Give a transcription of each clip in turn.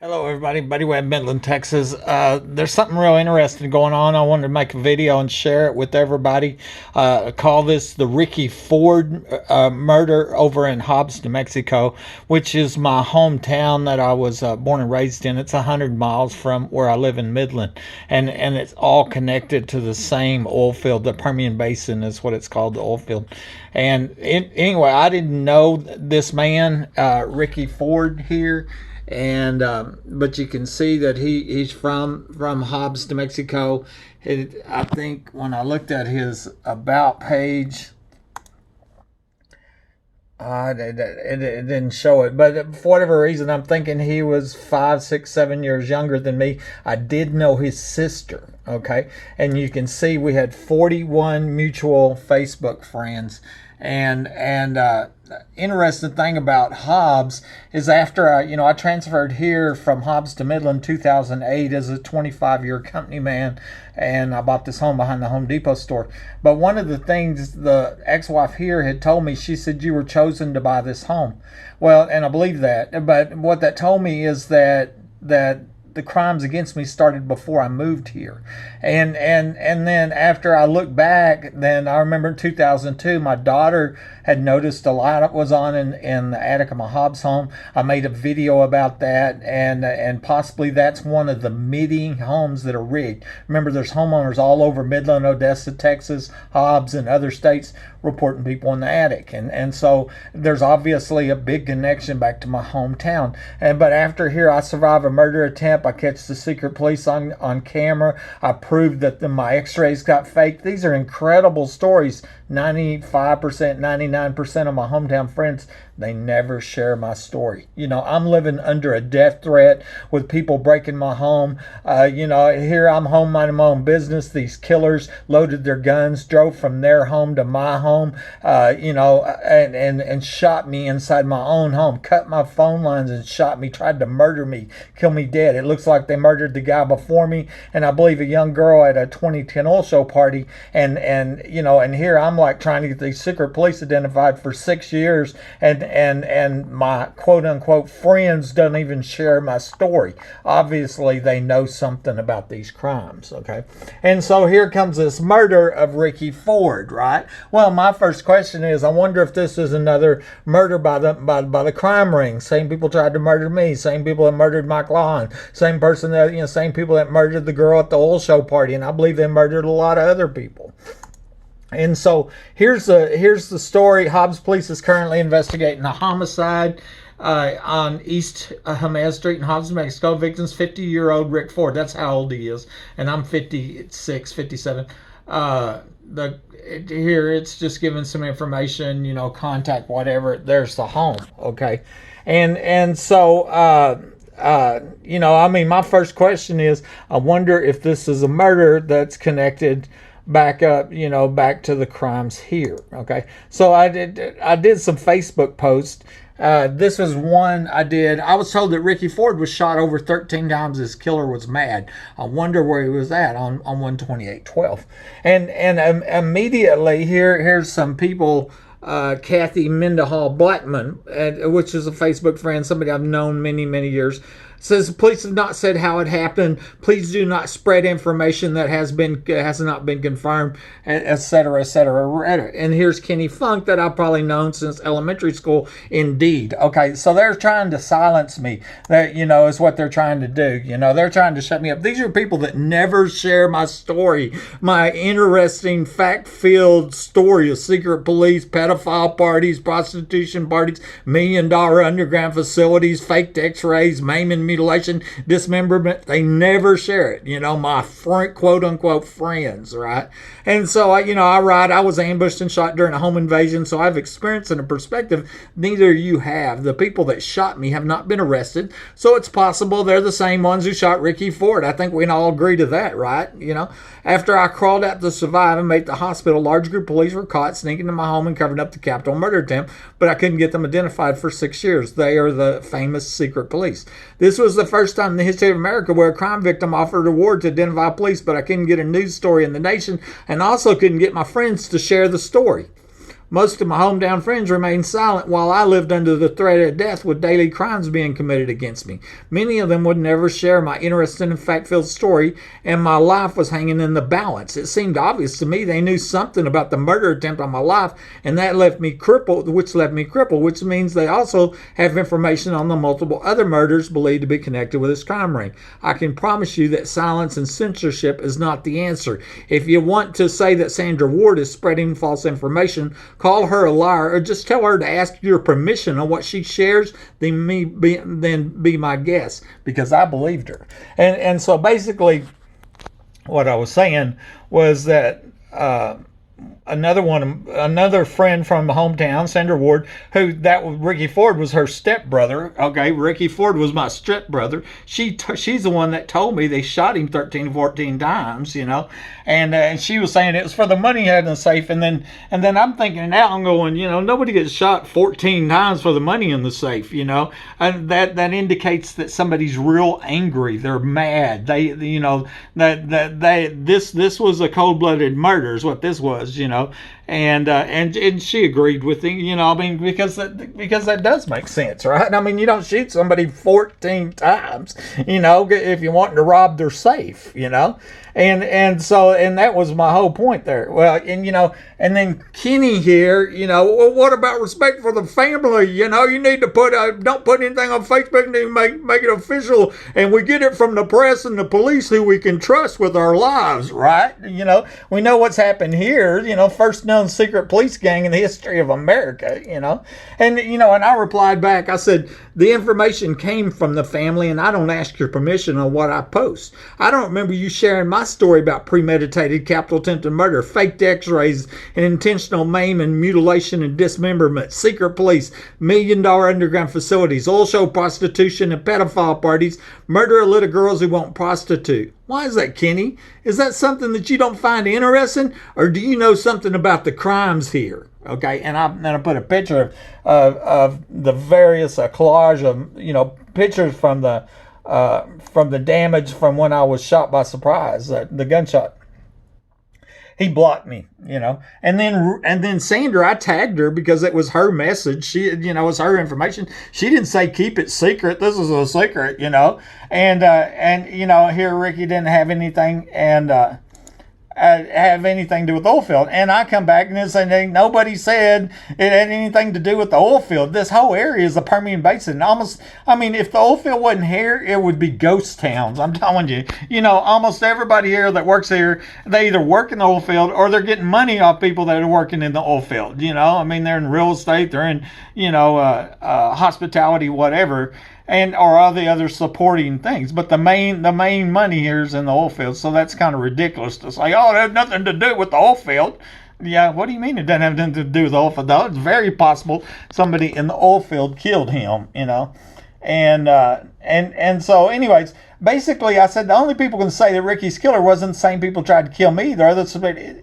Hello, everybody. Buddy Webb, Midland, Texas. There's something real interesting going on. I wanted to make a video and share it with everybody. Call this the Ricky Ford murder over in Hobbs, New Mexico, which is my hometown that I was born and raised in. It's 100 miles from where I live in Midland, and it's all connected to the same oil field. The Permian Basin is what it's called, the oil field. Anyway, I didn't know this man, Ricky Ford here, and but you can see that he's from Hobbs, New Mexico. I think when I looked at his about page, it didn't show it, but for whatever reason, I'm thinking he was 5, 6, 7 years younger than me. I did know his sister, okay, and you can see we had 41 mutual Facebook friends, and interesting thing about Hobbs is after I transferred here from Hobbs to Midland 2008 as a 25-year company man, and I bought this home behind the Home Depot store. But one of the things the ex-wife here had told me, she said, you were chosen to buy this home. Well, and I believe that, but what that told me is that the crimes against me started before I moved here. And then after I look back, then I remember in 2002, my daughter had noticed a light was on in the attic of my Hobbs home. I made a video about that, and possibly that's one of the many homes that are rigged. Remember, there's homeowners all over Midland, Odessa, Texas, Hobbs, and other states reporting people in the attic. And so there's obviously a big connection back to my hometown. But after here, I survive a murder attempt. I catch the secret police on camera. I proved that my x-rays got faked. These are incredible stories. 95%, 99% of my hometown friends, they never share my story. I'm living under a death threat with people breaking my home. Here I'm home minding my own business. These killers loaded their guns, drove from their home to my home, and shot me inside my own home, cut my phone lines and shot me, tried to murder me, kill me dead. It looks like they murdered the guy before me, and I believe a young girl at a 2010 oil show party. And here I'm like trying to get these secret police identified for 6 years, and my quote unquote friends don't even share my story. Obviously they know something about these crimes, okay? And so here comes this murder of Ricky Ford, right? Well, my first question is, I wonder if this is another murder by the crime ring. Same people tried to murder me, same people that murdered Mike Lawon, same people that murdered the girl at the oil show party, and I believe they murdered a lot of other people. And so here's the story. Hobbs police is currently investigating a homicide on East Jemez Street in Hobbs, New Mexico. Victim's 50-year-old Rick Ford. That's how old he is, and I'm 56, 57. Here it's just giving some information, contact, whatever. There's the home, okay, and so. My first question is, I wonder if this is a murder that's connected back up, back to the crimes here. Okay, so I did some Facebook posts. This was one I did. I was told that Ricky Ford was shot over 13 times. His killer was mad. I wonder where he was at on 12812. And immediately here's some people. Kathy Mendenhall Blackman, which is a Facebook friend, somebody I've known many years, says the police have not said how it happened. Please do not spread information that has not been confirmed, etc., etc. And here's Kenny Funk, that I've probably known since elementary school. Indeed. Okay, so they're trying to silence me. That is what they're trying to do. They're trying to shut me up. These are people that never share my story, my interesting fact-filled story of secret police, pedophile parties, prostitution parties, $1 million underground facilities, faked x-rays, maiming, mutilation, dismemberment. They never share it. My quote unquote friends, right? And so I write, I was ambushed and shot during a home invasion, so I have experience and a perspective neither of you have. The people that shot me have not been arrested, so it's possible they're the same ones who shot Ricky Ford. I think we can all agree to that, right? After I crawled out to survive and made it to the hospital, a large group of police were caught sneaking into my home and covered up the capital murder attempt, but I couldn't get them identified for 6 years. They are the famous secret police. This was the first time in the history of America where a crime victim offered a reward to identify police, but I couldn't get a news story in the nation, and also couldn't get my friends to share the story. Most of my hometown friends remained silent while I lived under the threat of death with daily crimes being committed against me. Many of them would never share my interesting and fact-filled story, and my life was hanging in the balance. It seemed obvious to me they knew something about the murder attempt on my life, and that left me crippled, which means they also have information on the multiple other murders believed to be connected with this crime ring. I can promise you that silence and censorship is not the answer. If you want to say that Sandra Ward is spreading false information, call her a liar, or just tell her to ask your permission on what she shares, then be my guest, because I believed her. And so basically what I was saying was that another friend from the hometown, Sandra Ward, Ricky Ford was her stepbrother. Okay, Ricky Ford was my stepbrother. She's the one that told me they shot him 13, 14 times, and she was saying it was for the money he had in the safe. And then I'm thinking now, I'm going, nobody gets shot 14 times for the money in the safe, and that indicates that somebody's real angry. They're mad. This was a cold-blooded murder is what this was, and she agreed with him, because that does make sense, right? You don't shoot somebody 14 times, if you want to rob their safe, and that was my whole point there. Well, and then Kenny here, well, what about respect for the family? You need to don't put anything on Facebook to make it official, and we get it from the press and the police who we can trust with our lives, right? We know what's happened here, first known secret police gang in the history of America, and I replied back, I said, the information came from the family, and I don't ask your permission on what I post. I don't remember you sharing my story about premeditated capital attempted murder, faked x-rays, and intentional maim and mutilation and dismemberment, secret police, $1 million underground facilities, oil show prostitution and pedophile parties, murder of little girls who won't prostitute. Why is that, Kenny? Is that something that you don't find interesting, or do you know something about the crimes here? Okay, and I put a picture of the various collage of pictures from the damage from when I was shot by surprise, the gunshot. He blocked me, and then Sandra, I tagged her because it was her message. She, it was her information. She didn't say keep it secret. This is a secret, and here Ricky didn't have anything have anything to do with the oil field. And I come back and say nobody said it had anything to do with the oil field. This whole area is the Permian Basin. If the oil field wasn't here, it would be ghost towns. I'm telling you, almost everybody here that works here, they either work in the oil field or they're getting money off people that are working in the oil field. They're in real estate, they're in, hospitality, whatever, or all the other supporting things. But the main money here is in the oil field. So that's kind of ridiculous to say, oh, it has nothing to do with the oil field. Yeah, what do you mean it doesn't have nothing to do with the oil field? It's very possible somebody in the oil field killed him, And so anyways, basically I said the only people can say that Ricky's killer wasn't the same people tried to kill me. The other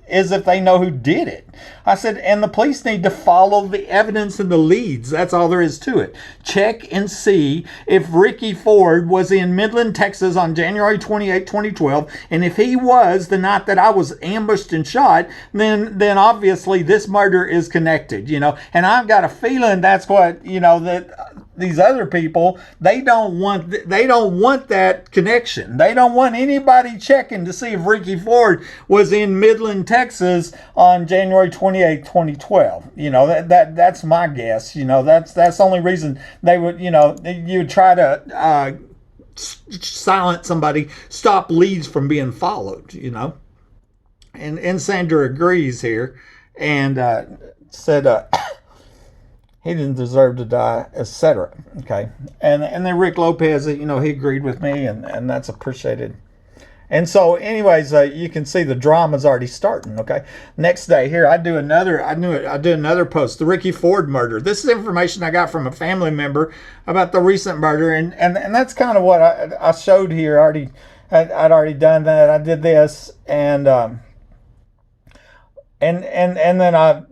is if they know who did it. I said, and the police need to follow the evidence and the leads. That's all there is to it. Check and see if Ricky Ford was in Midland, Texas on January 28, 2012. And if he was the night that I was ambushed and shot, then obviously this murder is connected, And I've got a feeling that's what, that these other people, they don't want that connection. They don't want anybody checking to see if Ricky Ford was in Midland, Texas on January 28, 2012. That's my guess. That's the only reason they would, you would try to silence somebody, stop leads from being followed, And Sandra agrees here and said he didn't deserve to die, etc. Okay, and then Rick Lopez, he agreed with me, and that's appreciated. And so, anyways, you can see the drama's already starting. Okay, next day here, I do another post, the Ricky Ford murder. This is information I got from a family member about the recent murder, and that's kind of what I showed here. I'd already done that. I did this, and then I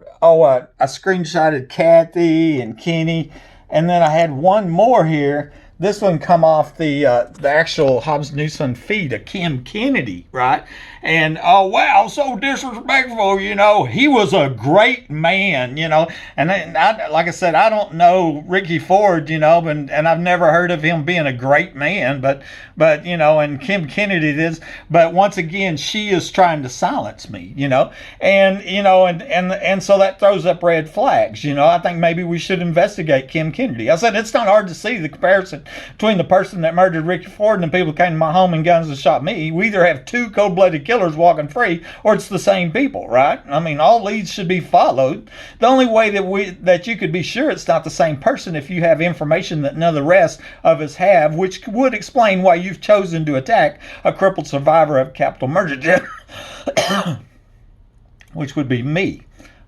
screenshotted Kathy and Kenny, and then I had one more here This one come off the actual Hobbs Newson feed of Kim Kennedy, right? And oh wow, so disrespectful, you know. He was a great man, you know. And like I said, I don't know Ricky Ford, you know, and I've never heard of him being a great man, but you know, and Kim Kennedy is. But once again, she is trying to silence me, you know, and you know, and so that throws up red flags, you know. I think maybe we should investigate Kim Kennedy. I said it's not hard to see the comparison between the person that murdered Ricky Ford and the people who came to my home and guns and shot me. We either have two cold-blooded killers walking free, or it's the same people, right? I mean, all leads should be followed. The only way that you could be sure it's not the same person if you have information that none of the rest of us have, which would explain why you've chosen to attack a crippled survivor of capital murder, which would be me.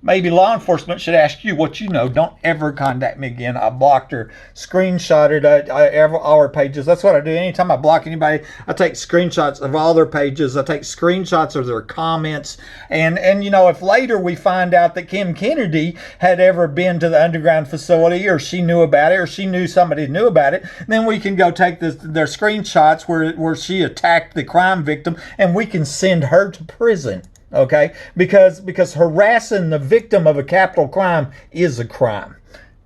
Maybe law enforcement should ask you what you know. Don't ever contact me again. I blocked her, screenshotted all her pages. That's what I do. Anytime I block anybody, I take screenshots of all their pages. I take screenshots of their comments. And you know, if later we find out that Kim Kennedy had ever been to the underground facility, or she knew about it, or she knew somebody knew about it, then we can go take their screenshots where she attacked the crime victim, and we can send her to prison. Okay, because harassing the victim of a capital crime is a crime.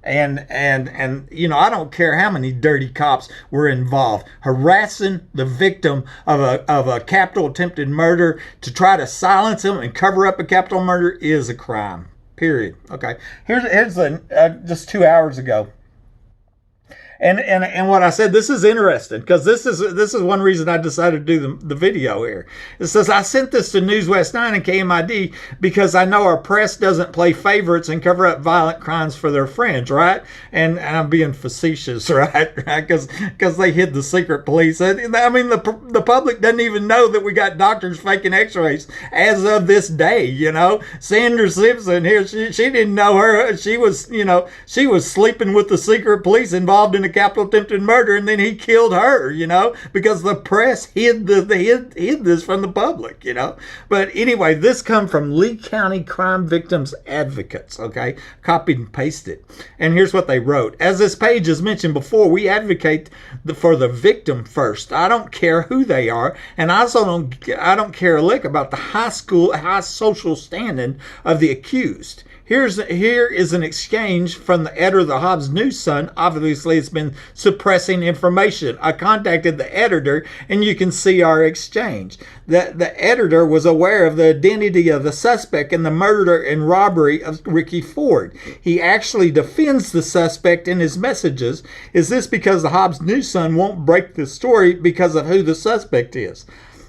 And you know, I don't care how many dirty cops were involved. Harassing the victim of a capital attempted murder to try to silence him and cover up a capital murder is a crime. Period. Okay. Here's just 2 hours ago. And what I said, this is interesting, because this is one reason I decided to do the video here. It says, I sent this to News West 9 and KMID because I know our press doesn't play favorites and cover up violent crimes for their friends, right? And I'm being facetious, right? Because they hid the secret police. I mean, the public doesn't even know that we got doctors faking x-rays as of this day, you know? Sandra Simpson here, she didn't know her. She was, you know, she was sleeping with the secret police involved in a capital attempted murder, and then he killed her, you know, because the press hid this from the public, you know. But anyway, this come from Lee County Crime Victims Advocates, okay? Copied and pasted. And here's what they wrote. As this page has mentioned before, we advocate for the victim first. I don't care who they are, and I don't care a lick about the high social standing of the accused. Here is an exchange from the editor of the Hobbs News Sun. Obviously, it's been suppressing information. I contacted the editor, and you can see our exchange. The editor was aware of the identity of the suspect in the murder and robbery of Ricky Ford. He actually defends the suspect in his messages. Is this because the Hobbs News Sun won't break the story because of who the suspect is?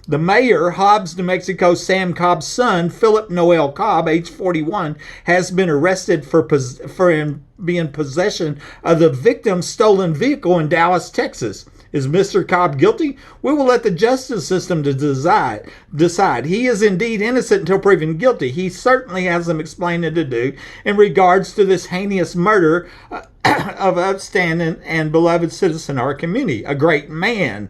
The mayor, Hobbs, New Mexico, Sam Cobb's son, Philip Noel Cobb, age 41, has been arrested for being in possession of the victim's stolen vehicle in Dallas, Texas. Is Mr. Cobb guilty? We will let the justice system decide. He is indeed innocent until proven guilty. He certainly has some explaining to do in regards to this heinous murder of an upstanding and beloved citizen of our community, a great man.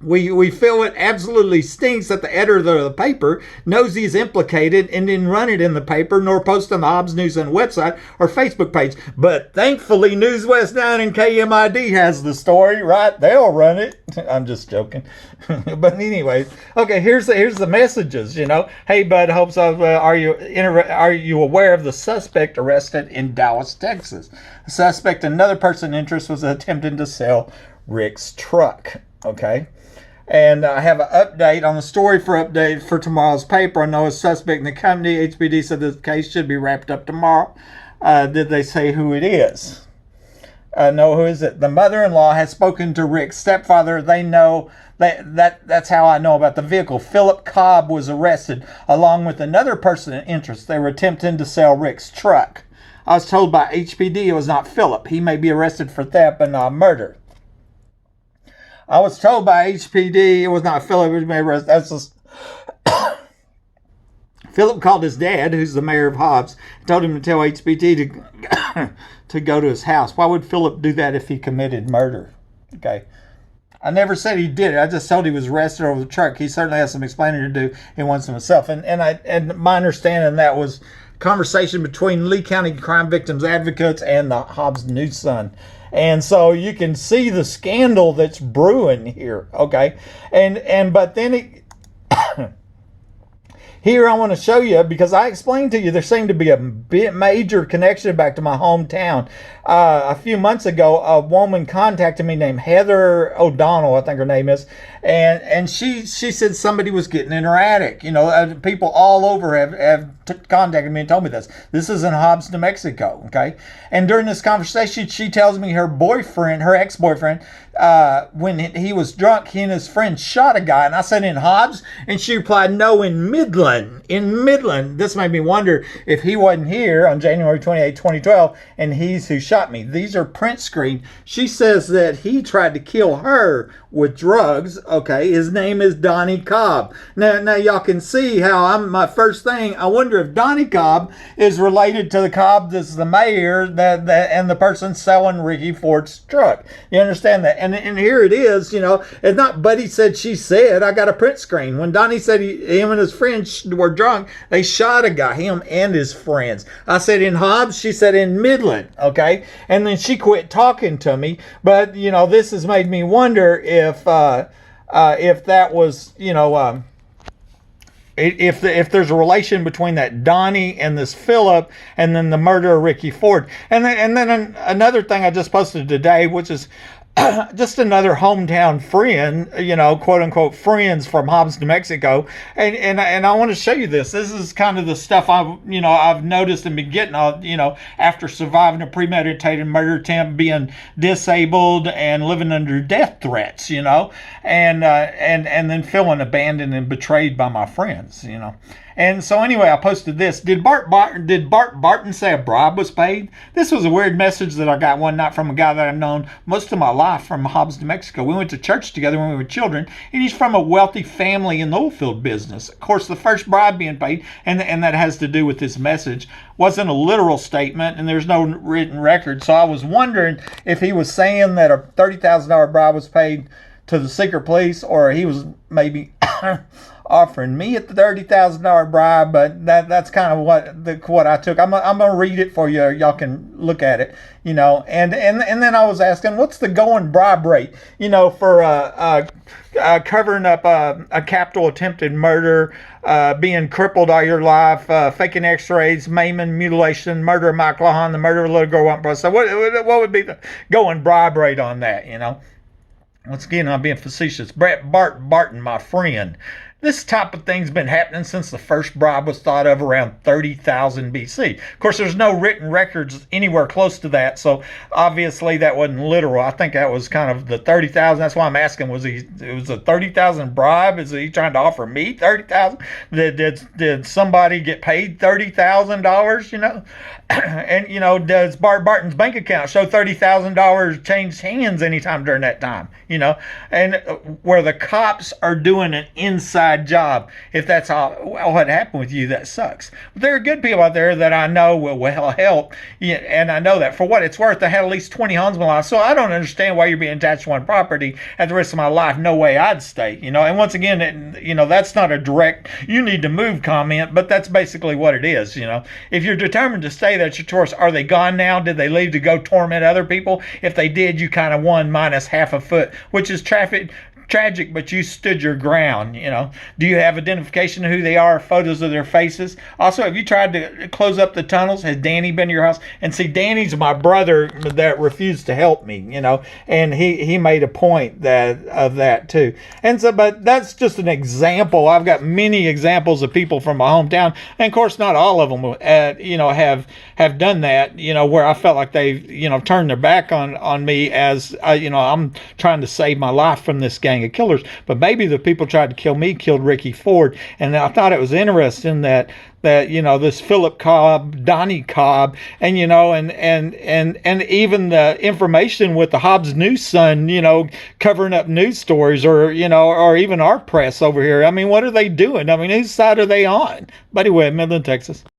We feel it absolutely stinks that the editor of the paper knows he's implicated and didn't run it in the paper nor post on the Hobbs News Sun website or Facebook page. But thankfully, News West 9 and KMID has the story, right? They'll run it. I'm just joking. But anyways, okay, here's the messages, you know. Hey, bud, hopes of, are you aware of the suspect arrested in Dallas, Texas? The suspect, another person in interest, was attempting to sell Rick's truck, okay? And I have an update on the story for tomorrow's paper. I know a suspect in the company. HPD said the case should be wrapped up tomorrow. Did they say who it is? No, who is it? The mother-in-law has spoken to Rick's stepfather. They know that's how I know about the vehicle. Philip Cobb was arrested along with another person in interest. They were attempting to sell Rick's truck. I was told by HPD it was not Philip. He may be arrested for theft but not murder. I was told by HPD it was not Philip who may arrest. That's just Philip called his dad, who's the mayor of Hobbs, and told him to tell HPD to go to his house. Why would Philip do that if he committed murder? Okay. I never said he did it. I just told he was arrested over the truck. He certainly has some explaining to do in once himself. And my understanding that was conversation between Lee County Crime Victims Advocates and the Hobbs News Sun. And so you can see the scandal that's brewing here, okay? But then here I want to show you, because I explained to you there seemed to be a major connection back to my hometown. A few months ago, a woman contacted me named Heather O'Donnell, I think her name is, and she said somebody was getting in her attic. People all over have contacted me and told me this. This is in Hobbs, New Mexico, okay? And during this conversation, she tells me her boyfriend, her ex-boyfriend, when he was drunk, he and his friend shot a guy. And I said, in Hobbs? And she replied, no, in Midland. In Midland. This made me wonder if he wasn't here on January 28, 2012, and he's who shot me. These are print screen. She says that he tried to kill her with drugs. Okay, his name is Donnie Cobb. Now y'all can see how my first thing, I wonder if Donnie Cobb is related to the Cobb that's the mayor and the person selling Ricky Ford's truck. You understand that? And here it is, it's not Buddy said, she said. I got a print screen. When Donnie said him and his friends were drunk, they shot a guy, him and his friends. I said in Hobbs, she said in Midland, okay? And then she quit talking to me. But, this has made me wonder if that was, if there's a relation between that Donnie and this Philip and then the murder of Ricky Ford. And then another thing I just posted today, which is just another hometown friend, quote unquote friends from Hobbs, New Mexico. And I want to show you this. This is kind of the stuff I've noticed and been getting, after surviving a premeditated murder attempt, being disabled and living under death threats, and then feeling abandoned and betrayed by my friends, And so anyway, I posted this. Did Bart Barton say a bribe was paid? This was a weird message that I got one night from a guy that I've known most of my life from Hobbs, New Mexico. We went to church together when we were children, and he's from a wealthy family in the oil field business. Of course, the first bribe being paid, and that has to do with this message, wasn't a literal statement, and there's no written record. So I was wondering if he was saying that a $30,000 bribe was paid to the secret police, or he was maybe offering me at the $30,000 bribe. But that's kind of what I took. I'm gonna read it for you. Y'all can look at it. And then I was asking, what's the going bribe rate? For covering up a capital attempted murder, being crippled all your life, faking X-rays, maiming, mutilation, murder of Mike Lahan, the murder of a little girl. So what would be the going bribe rate on that? Once again, I'm being facetious. Bart Barton, my friend. This type of thing's been happening since the first bribe was thought of around 30,000 BC. Of course, there's no written records anywhere close to that, so obviously that wasn't literal. I think that was kind of the 30,000. That's why I'm asking, it was a 30,000 bribe? Is he trying to offer me 30,000? Did somebody get paid $30,000, And, does Bart Barton's bank account show $30,000 changed hands anytime during that time? And where the cops are doing an inside job. If that's what happened with you, that sucks. But there are good people out there that I know will help. And I know that for what it's worth, I had at least 20 homes in my life. So I don't understand why you're being attached to one property at the risk of my life. No way I'd stay. And once again, that's not a direct, you need to move comment, but that's basically what it is. If you're determined to stay, that's your choice. Are they gone now? Did they leave to go torment other people? If they did, you kind of won minus half a foot, which is tragic, but you stood your ground. Do you have identification of who they are, photos of their faces? Also, have you tried to close up the tunnels? Has Danny been to your house? And see, Danny's my brother that refused to help me, and he made a point of that too. And so, but that's just an example. I've got many examples of people from my hometown, and of course not all of them have done that, where I felt like they've turned their back on me as I'm trying to save my life from this gang of killers. But maybe the people tried to kill me killed Ricky Ford. And I thought it was interesting that this Philip Cobb, Donnie Cobb, and and even the information with the Hobbs News Sun, covering up news stories, or even our press over here. I mean, what are they doing? I mean, whose side are they on? Buddy Webb, Midland, Texas.